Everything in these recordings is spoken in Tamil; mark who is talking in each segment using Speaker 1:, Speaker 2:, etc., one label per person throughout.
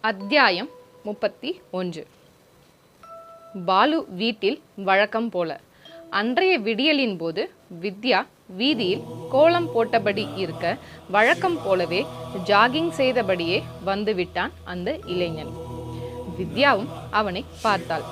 Speaker 1: அத்தியாயம் 31. பாலு வீட்டில் வழக்கம் போல. அன்றைய விடியலின் போது வித்யா வீதியில் கோலம் போட்டபடி இருக்க, வழக்கம் போலவே ஜாகிங் செய்தபடியே வந்துவிட்டான் அந்த இளைஞன். வித்யாவும் அவனை பார்த்தாள்.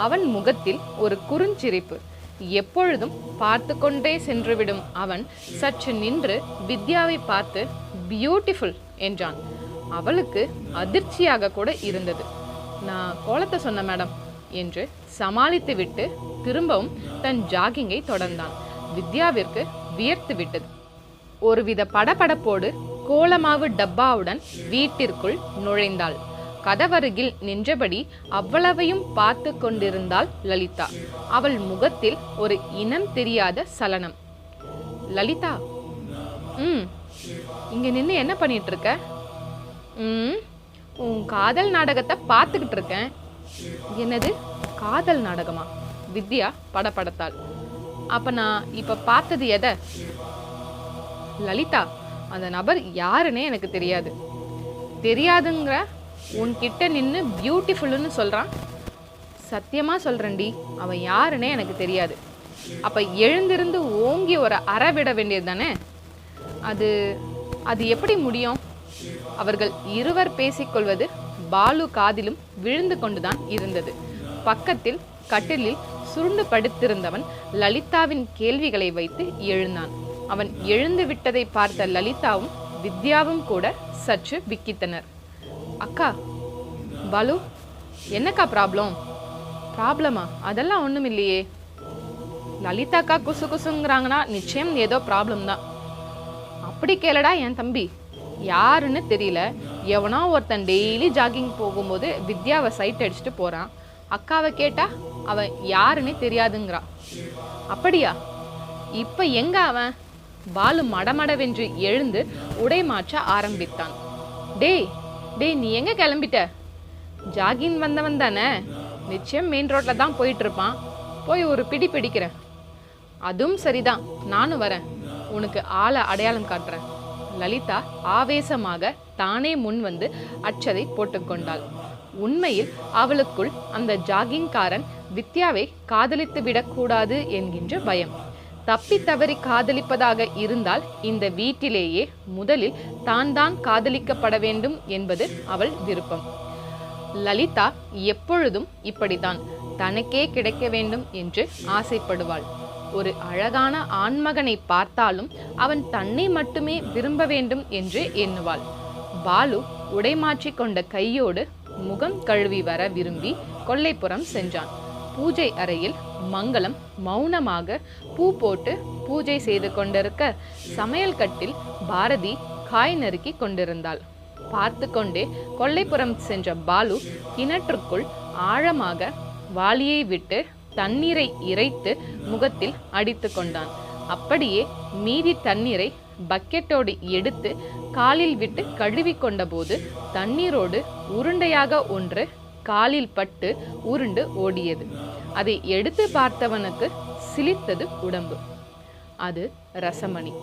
Speaker 1: அவன் முகத்தில் ஒரு குறுஞ்சிரிப்பு. எப்பொழுதும் பார்த்து கொண்டே சென்றுவிடும் அவன் சற்று நின்று வித்யாவை பார்த்து பியூட்டிஃபுல் என்றான். அவளுக்கு அதிர்ச்சியாக கூட இருந்தது. நான் கோலத்தை சொன்ன மேடம் என்று சமாளித்து விட்டு திரும்பவும் தன் ஜாகிங்கை தொடர்ந்தான். வித்யாவிற்கு வியர்த்து விட்டது. ஒருவித படபடப்போடு கோலமாவு டப்பாவுடன் வீட்டிற்குள் நுழைந்தாள். கதவருகில் நின்றபடி அவ்வளவையும் பார்த்து கொண்டிருந்தாள் லலிதா. அவள் முகத்தில் ஒரு இனம் தெரியாத சலனம். லலிதா, இங்க நின்று என்ன பண்ணிட்டு இருக்க? உன் காதல் நாடகத்தை பார்த்துக்கிட்டு இருக்கேன். என்னது காதல் நாடகமா? வித்யா படபடத்தாள். அப்ப நான் இப்ப பார்த்தது எதை? லலிதா, அந்த நபர் யாருன்னே எனக்கு தெரியாது. தெரியாதுங்கிற உன்கிட்ட நின்று பியூட்டிஃபுல்னு சொல்றான். சத்தியமா சொல்றேன்டி, அவன் யாருன்னே எனக்கு தெரியாது. அப்ப எழுந்திருந்து ஓங்கி ஒரு அற விட வேண்டியது தானே? அது எப்படி முடியும்? அவர்கள் இருவர் பேசிக்கொள்வது பாலு காதிலும் விழுந்து கொண்டுதான் இருந்தது. பக்கத்தில் கட்டிலில் சுருண்டு படுத்திருந்தவன் லலிதாவின் கேள்விகளை வைத்து எழுந்தான். அவன் எழுந்து விட்டதை பார்த்த லலிதாவும் வித்யாவும் கூட சற்று விக்கித்தனர். அக்கா, பாலு, என்னக்கா ப்ராப்ளமா? அதெல்லாம் ஒண்ணும் இல்லையே. லலிதாக்கா குசு குசுங்கிறாங்கன்னா நிச்சயம் ஏதோ ப்ராப்ளம் தான். அப்படி கேளடா என் தம்பி, யாருன்னு தெரியல. எவனோ ஒருத்தன் டெய்லி ஜாகிங் போகும்போது வித்யாவை சைட் அடிச்சுட்டு போறான். அக்காவை கேட்டா அவன் யாருன்னே தெரியாதுங்கிறான். அப்படியா? இப்ப எங்க அவன்? பாலு மடமடவென்று எழுந்து உடை மாற்ற ஆரம்பித்தான். டேய், நீ எங்க கிளம்பிட்ட? ஜாகிங் வந்தவன் தானே? நிச்சயம் மெயின் ரோட்ல தான் போயிட்டு இருப்பான். போய் ஒரு பிடி பிடிக்கிறேன். அதுவும் சரிதான், நானும் வரேன். உனக்கு ஆளை அடையாளம் காட்டுறேன். லலிதா ஆவேசமாக தானே முன் வந்து அச்சதை போட்டுக்கொண்டாள். உண்மையில் அவளுக்குள் அந்த ஜாகிங்காரன் வித்யாவை காதலித்து விடக்கூடாது என்கின்ற பயம். தப்பி தவறி காதலிப்பதாக இருந்தால் இந்த வீட்டிலேயே முதலில் தான் காதலிக்கப்பட வேண்டும் என்பது அவள் விருப்பம். லலிதா எப்பொழுதும் இப்படித்தான், தனக்கே கிடைக்க வேண்டும் என்று ஆசைப்படுவாள். ஒரு அழகான ஆண்மகனை பார்த்தாலும் அவன் தன்னை மட்டுமே விரும்ப வேண்டும் என்று எண்ணுவாள். பாலு உடைமாற்றி கொண்ட கையோடு முகம் கழுவி வர விரும்பி கொல்லைப்புறம் சென்றான். பூஜை அறையில் மங்களம் மௌனமாக பூ போட்டு பூஜை செய்து கொண்டிருக்க, சமையல் கட்டில் பாரதி காய் நறுக்கி கொண்டிருந்தாள். பார்த்து கொண்டே கொல்லைப்புறம் சென்ற பாலு கிணற்றுக்குள் ஆழமாக வாளியை விட்டு தண்ணீரை இறைத்து முகத்தில் அடித்து கொண்டான். அப்படியே மீதி தண்ணீரை பக்கெட்டோடு எடுத்து காலில் விட்டு கழுவி கொண்ட போது தண்ணீரோடு உருண்டையாக ஒன்று காலில் பட்டு உருண்டு ஓடியது. அதை எடுத்து பார்த்தவனுக்கு சிலிர்த்தது உடம்பு. அது ரசமணி.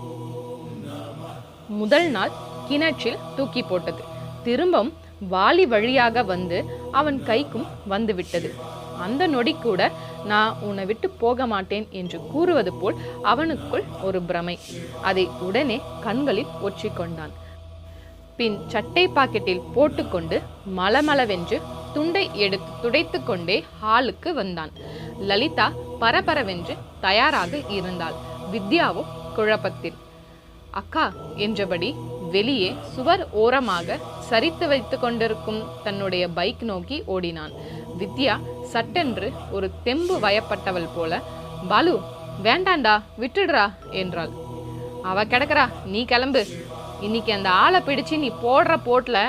Speaker 1: முதல் நாள் கிணற்றில் தூக்கி போட்டது திரும்பவும் வாளி வழியாக வந்து அவன் கைக்கும் வந்துவிட்டது. அந்த நொடி கூட நான் உன்னை விட்டு போக மாட்டேன் என்று கூறுவது போல் அவனுக்குள் ஒரு பிரமை. அதை உடனே கண்களில் ஒற்றிக்கொண்டான். பின் சட்டை பாக்கெட்டில் போட்டுக்கொண்டு மலமளவென்று துண்டை எடுத்து துடைத்து கொண்டே ஹாலுக்கு வந்தான். லலிதா பரபரவென்று தயாராக இருந்தாள். வித்யாவோ குழப்பத்தில். அக்கா என்றபடி வெளியே சுவர் ஓரமாக சரித்து வைத்து கொண்டிருக்கும் தன்னுடைய பைக் நோக்கி ஓடினான். வித்யா சட்டென்று ஒரு தெம்பு வயப்பட்டவள் போல, பாலு வேண்டாண்டா, விட்டுடுறா என்றாள். அவ கிடக்குறா, நீ கிளம்பு. இன்னைக்கு அந்த ஆளை பிடிச்சு நீ போடுற போட்ல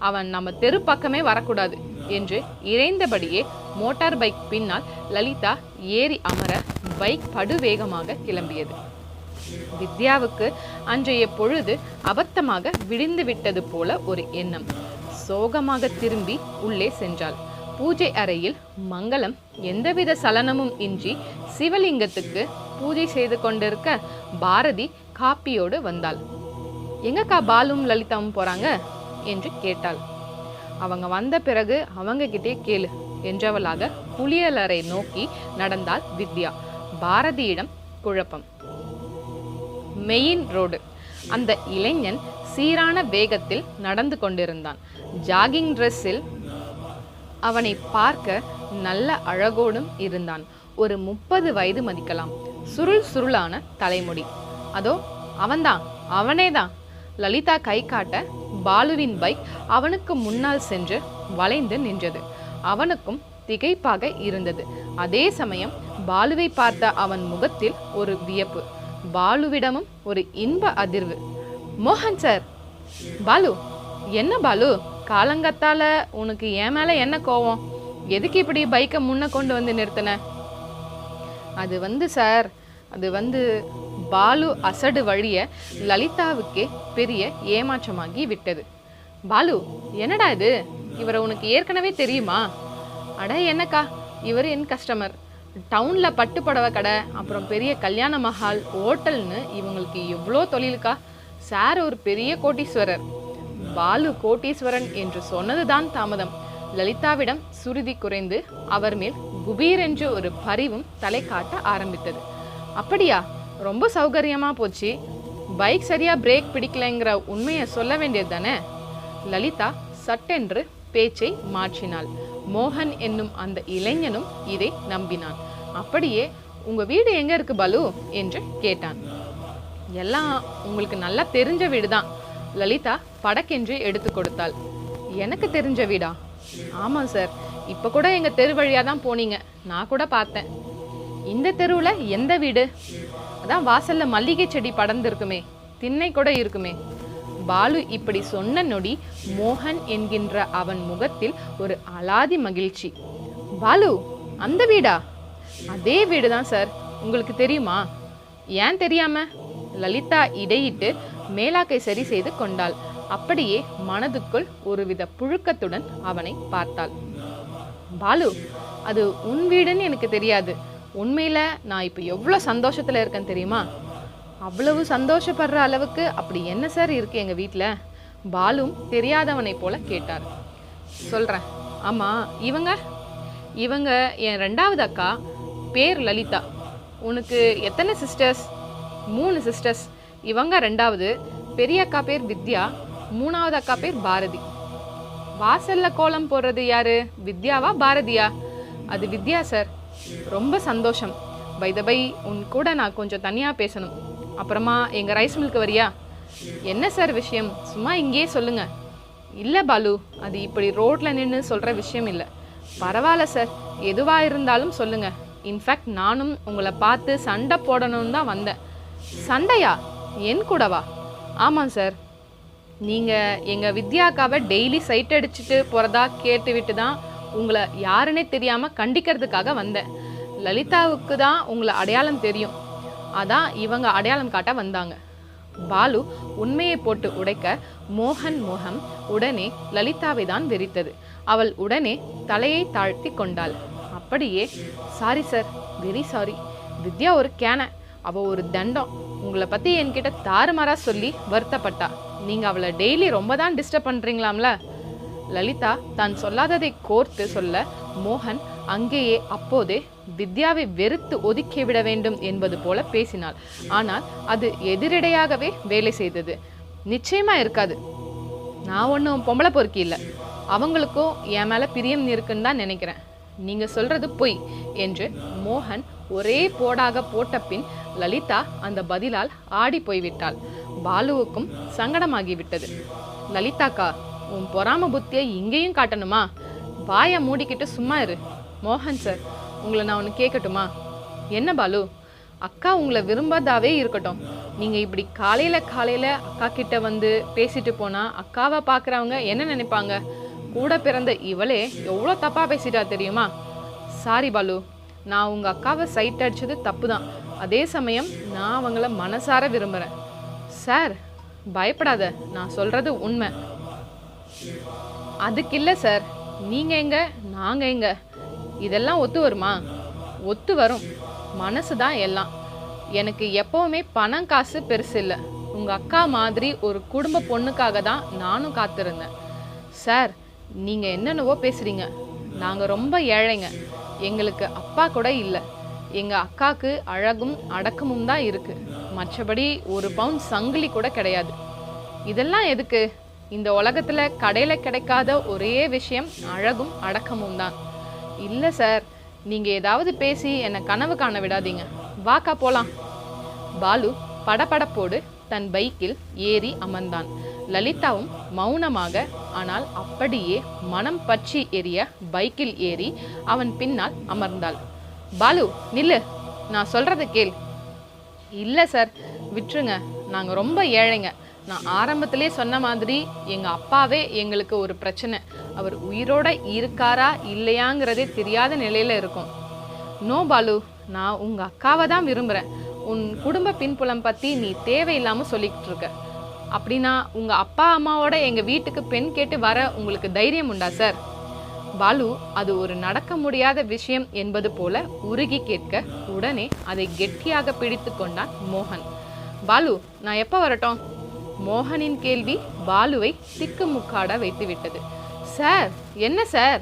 Speaker 1: அவன் நம்ம தெரு பக்கமே வரக்கூடாது என்று இறைந்தபடியே மோட்டார் பைக் பின்னால் லலிதா ஏறி அமர பைக் படுவேகமாக கிளம்பியது. வித்யாவுக்கு அன்றைய பொழுது அபத்தமாக விடிந்து விட்டது போல ஒரு எண்ணம். சோகமாக திரும்பி உள்ளே சென்றாள். பூஜை அறையில் மங்களம் எந்தவித சலனமும் இன்றி சிவலிங்கத்துக்கு பூஜை செய்து கொண்டிருக்க, பாரதி காப்பியோடு வந்தாள். எங்கக்கா பாலும் லலிதாவும் போறாங்க என்று கேட்டாள். அவங்க வந்த பிறகு அவங்க கிட்டே கேளு என்றவளாக குளியலறை நோக்கி நடந்தாள் வித்யா. பாரதியிடம் குழப்பம். Main road. அந்த இளைஞன் சீரான வேகத்தில் நடந்து கொண்டிருந்தான். ஜாகிங் ட்ரெஸ்ஸில் அவனை பார்க்க நல்ல அழகோடும் இருந்தான். ஒரு 30 வயது மதிக்கலாம். சுருள் சுருளான தலைமுடி. அதோ அவன்தான், அவனேதான். லலிதா கை காட்ட பாலுவின் பைக் அவனுக்கு முன்னால் சென்று வளைந்து நின்றது. அவனுக்கும் திகைப்பாக இருந்தது. அதே சமயம் பாலுவை பார்த்த அவன் முகத்தில் ஒரு வியப்பு. பாலுவிடமும் ஒரு இன்ப அதிர்வு. மோகன் சார். பாலு, என்ன பாலு, காலங்கத்தால உனக்கு என் மேல என்ன கோவம்? எதுக்கு இப்படி பைக்கை முன்ன கொண்டு வந்து நிறுத்தின? அது வந்து பாலு அசடு வழிய லலிதாவுக்கே பெரிய ஏமாற்றமாகி விட்டது. பாலு, என்னடா இது? இவரை உனக்கு ஏற்கனவே தெரியுமா? அட என்னக்கா, இவர் என் கஸ்டமர். டவுன்ல பட்டு புடவை கடை, அப்புறம் பெரிய கல்யாண மஹால், ஹோட்டல்னு இவங்களுக்கு எவ்வளோ தொழிலுக்கா. சார் ஒரு பெரிய கோட்டீஸ்வரர். பாலு கோட்டீஸ்வரன் என்று சொன்னதுதான் தாமதம். லலிதாவிடம் சுருதி குறைந்து அவர் மேல் குபீர் என்று ஒரு பரிவும் தலை காட்ட ஆரம்பித்தது. அப்படியா? ரொம்ப சௌகரியமா போச்சு. பைக் சரியா பிரேக் பிடிக்கலைங்கிற உண்மையை சொல்ல வேண்டியது தானே? லலிதா சட்டென்று பேச்சை மாற்றினாள். மோகன் என்னும் அந்த இளைஞனும் இதை நம்பினான். அப்படியே உங்க வீடு எங்க இருக்கு பாலு என்று கேட்டான். எல்லாம் உங்களுக்கு நல்லா தெரிஞ்ச வீடுதான். லலிதா படக்கென்று எடுத்து கொடுத்தாள். எனக்கு தெரிஞ்ச வீடா? ஆமாம் சார், இப்ப கூட எங்க தெரு வழியா தான் போனீங்க, நான் கூட பார்த்தேன். இந்த தெருவுல எந்த வீடு? அதான் வாசல்ல மல்லிகை செடி படர்ந்திருக்குமே, திண்ணை கூட இருக்குமே. பாலு இப்படி சொன்ன நொடி மோகன் என்கின்ற அவன் முகத்தில் ஒரு அலாதி மகிழ்ச்சி. பாலு, அந்த வீடா? அதே வீடுதான் சார். உங்களுக்கு தெரியுமா? ஏன் தெரியாம? லலிதா இடையிட்டு மேலாக்கை சரி செய்து கொண்டாள். அப்படியே மனதுக்குள் ஒருவித புழுக்கத்துடன் அவனை பார்த்தாள். பாலு, அது உன் வீடுன்னு எனக்கு தெரியாது. உண்மையில நான் இப்ப எவ்வளவு சந்தோஷத்துல இருக்கேன் தெரியுமா? அவ்வளவு சந்தோஷப்படுற அளவுக்கு அப்படி என்ன சார் இருக்கு எங்க வீட்டுல? பாலும் தெரியாதவனை போல கேட்டார். சொல்றேன். ஆமா, இவங்க என் 2வது அக்கா. பேர் லலிதா. உனக்கு எத்தனை சிஸ்டர்ஸ்? 3 சிஸ்டர்ஸ். இவங்க 2வது. பெரிய அக்கா பேர் வித்யா, 3வது அக்கா பேர் பாரதி. வாசல்ல கோலம் போடுறது யாரு? வித்யாவா பாரதியா? அது வித்யா சார். ரொம்ப சந்தோஷம். பை த பை, உன் கூட நான் கொஞ்சம் தனியா பேசணும். அப்புறமா எங்க ரைஸ் மில்க்கு வரியா? என்ன சார் விஷயம்? சும்மா இங்கேயே சொல்லுங்க. இல்ல பாலு, அது இப்படி ரோட்ல நின்று சொல்ற விஷயம் இல்லை. பரவாயில்ல சார், எதுவா இருந்தாலும் சொல்லுங்க. இன்ஃபேக்ட் நானும் உங்களை பார்த்து சண்டை போடணும்னு தான் வந்தேன். சண்டையா? என் கூடவா? ஆமாம் சார். நீங்க எங்க வித்யாக்காவை டெய்லி சைட் அடிச்சுட்டு போறதா கேட்டுவிட்டு தான் உங்களை யாருன்னே தெரியாம கண்டிக்கிறதுக்காக வந்தேன். லலிதாவுக்கு தான் உங்களை அடையாளம் தெரியும், அதான் இவங்க அடையாளம் காட்ட வந்தாங்க. பாலு உண்மையை போட்டு உடைக்க மோகன் முகம் உடனே லலிதாவை தான் வெறித்தது. அவள் உடனே தலையை தாழ்த்தி கொண்டாள். அப்படியே, சாரி சார், வெரி சாரி. வித்யா ஒரு கேன, அவ ஒரு தண்டம். உங்களை பத்தி என்கிட்ட தாறுமாறா சொல்லி வருத்தப்பட்டா. நீங்க அவளை டெய்லி ரொம்ப தான் டிஸ்டர்ப் பண்றீங்களாம்ல? லலிதா தான் சொல்லாததை கோர்த்து சொல்ல மோகன் அங்கேயே அப்போதே வித்யாவை வெறுத்து ஒதுக்கி விட வேண்டும் என்பது போல பேசினாள். ஆனால் அது எதிரடையாகவே வேலை செய்தது. நிச்சயமா இருக்காது. நான் ஒன்றும் பொம்பளை பொறுக்கி இல்லை. அவங்களுக்கும் என் மேல பிரியம் இருக்குன்னு தான் நினைக்கிறேன். நீங்க சொல்றது பொய் என்று மோகன் ஒரே போடாக போட்ட பின் லலிதா அந்த பதிலால் ஆடி போய்விட்டாள். பாலுவுக்கும் சங்கடமாகிவிட்டது. லலிதாக்கா, உன் பொறாம புத்தியை இங்கேயும் காட்டணுமா? வாயை மூடிக்கிட்டு சும்மா இரு. மோகன் சார், உங்களை நான் ஒன்று கேட்கட்டுமா? என்ன பாலு? அக்கா உங்களை விரும்பாதாவே இருக்கட்டும். நீங்க இப்படி காலையில அக்கா கிட்ட வந்து பேசிட்டு போனா அக்காவை பார்க்குறவங்க என்ன நினைப்பாங்க? கூட பிறந்த இவளே எவ்வளோ தப்பா பேசிட்டா தெரியுமா? சாரி பாலு, நான் உங்க அக்காவை சைட் அடிச்சது தப்பு தான். அதே சமயம் நான் அவங்கள மனசார விரும்புறேன். சார், பயப்படாத, நான் சொல்றது உண்மை. அதுக்கு இல்லை சார். நீங்க எங்க, நாங்க எங்க? இதெல்லாம் ஒத்து வருமா? ஒத்து வரும். மனசு தான் எல்லாம். எனக்கு எப்பவுமே பணம் காசு பெருசு இல்லை. உங்க அக்கா மாதிரி ஒரு குடும்ப பொண்ணுக்காக தான் நானும் காத்திருந்தேன். சார், நீங்கள் என்னென்னவோ பேசுகிறீங்க. நாங்கள் ரொம்ப ஏழைங்க. எங்களுக்கு அப்பா கூட இல்லை. எங்கள் அக்காவுக்கு அழகும் அடக்கமும் தான் இருக்குது. மற்றபடி 1 பவுன் சங்கிலி கூட கிடையாது. இதெல்லாம் எதுக்கு? இந்த உலகத்தில் கடையில் கிடைக்காத ஒரே விஷயம் அழகும் அடக்கமும் தான். இல்லை சார், நீங்கள் ஏதாவது பேசி என்னை கனவு காண விடாதீங்க. வாக்கா போலாம். பாலு படபடப்போடு தன் பைக்கில் ஏறி அமர்ந்தான். லலிதாவும் மௌனமாக, ஆனால் அப்படியே மனம் பற்றி எரிய பைக்கில் ஏறி அவன் பின்னால் அமர்ந்தாள். பாலு நில்லு, நான் சொல்றத கேள். இல்லை சார், விட்டுருங்க. நாங்கள் ரொம்ப ஏழைங்க. நான் ஆரம்பத்திலே சொன்ன மாதிரி எங்கள் அப்பாவே எங்களுக்கு ஒரு பிரச்சனை. அவர் உயிரோட இருக்காரா இல்லையாங்கிறதே தெரியாத நிலையில் இருக்கும். நோ பாலு, நான் உங்கள் அக்காவை தான் விரும்புகிறேன். உன் குடும்ப பின்புலம் பற்றி நீ தேவையில்லாமல் சொல்லிக்கிட்டு இருக்க. அப்படின்னா உங்கள் அப்பா அம்மாவோட எங்கள் வீட்டுக்கு பெண் கேட்டு வர உங்களுக்கு தைரியம் உண்டா சார்? பாலு அது ஒரு நடக்க முடியாத விஷயம் என்பது போல உருகி கேட்க, உடனே அதை கெட்டியாக பிடித்து கொண்டான் மோகன். பாலு, நான் எப்போ வரட்டும்? மோகனின் கேள்வி பாலுவை திக்குமுக்காட வைத்து விட்டது. சார், என்ன சார்?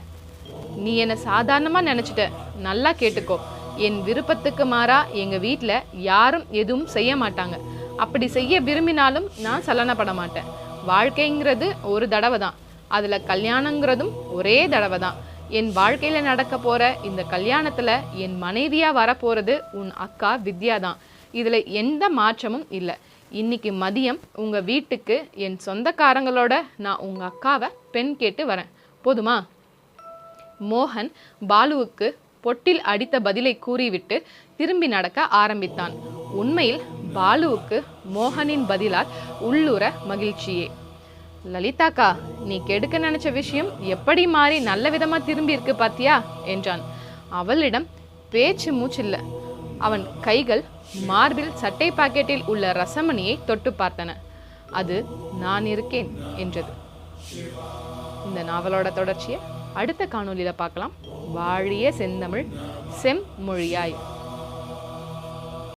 Speaker 1: நீ என்ன சாதாரணமாக நினச்சிட்ட. நல்லா கேட்டுக்கோ. என் விருப்பத்துக்கு மாறா எங்கள் வீட்டில் யாரும் எதுவும் செய்ய மாட்டாங்க. அப்படி செய்ய விரும்பினாலும் நான் சலனப்பட மாட்டேன். வாழ்க்கைங்கிறது ஒரு தடவை தான். அதில் கல்யாணங்கிறதும் ஒரே தடவை தான். என் வாழ்க்கையில் நடக்க போகிற இந்த கல்யாணத்தில் என் மனைவியாக வரப்போகிறது உன் அக்கா வித்யா தான். இதில் எந்த மாற்றமும் இல்லை. இன்னைக்கு மதியம் உங்கள் வீட்டுக்கு என் சொந்தக்காரங்களோட நான் உங்கள் அக்காவை பெண் கேட்டு வரேன். போதுமா? மோகன் பாலுவுக்கு பொட்டில் அடித்த பதிலை கூறிவிட்டு திரும்பி நடக்க ஆரம்பித்தான். உண்மையில் பாலுவுக்கு மோகனின் பதிலால் உள்ளுர மகிழ்ச்சியே. லலிதாக்கா, நீ கெடுக்க நினைச்ச விஷயம் எப்படி மாறி நல்ல விதமா திரும்பி இருக்கு பாத்தியா என்றான். அவளிடம் பேச்சு மூச்சில்ல. அவன் கைகள் மார்பில் சட்டை பாக்கெட்டில் உள்ள ரசமணியை தொட்டு பார்த்தன. அது நான் இருக்கேன் என்றது. இந்த நாவலோட தொடர்ச்சியை அடுத்த காணொலியில பார்க்கலாம். வாழிய செந்தமிழ் செம்மொழியாய்.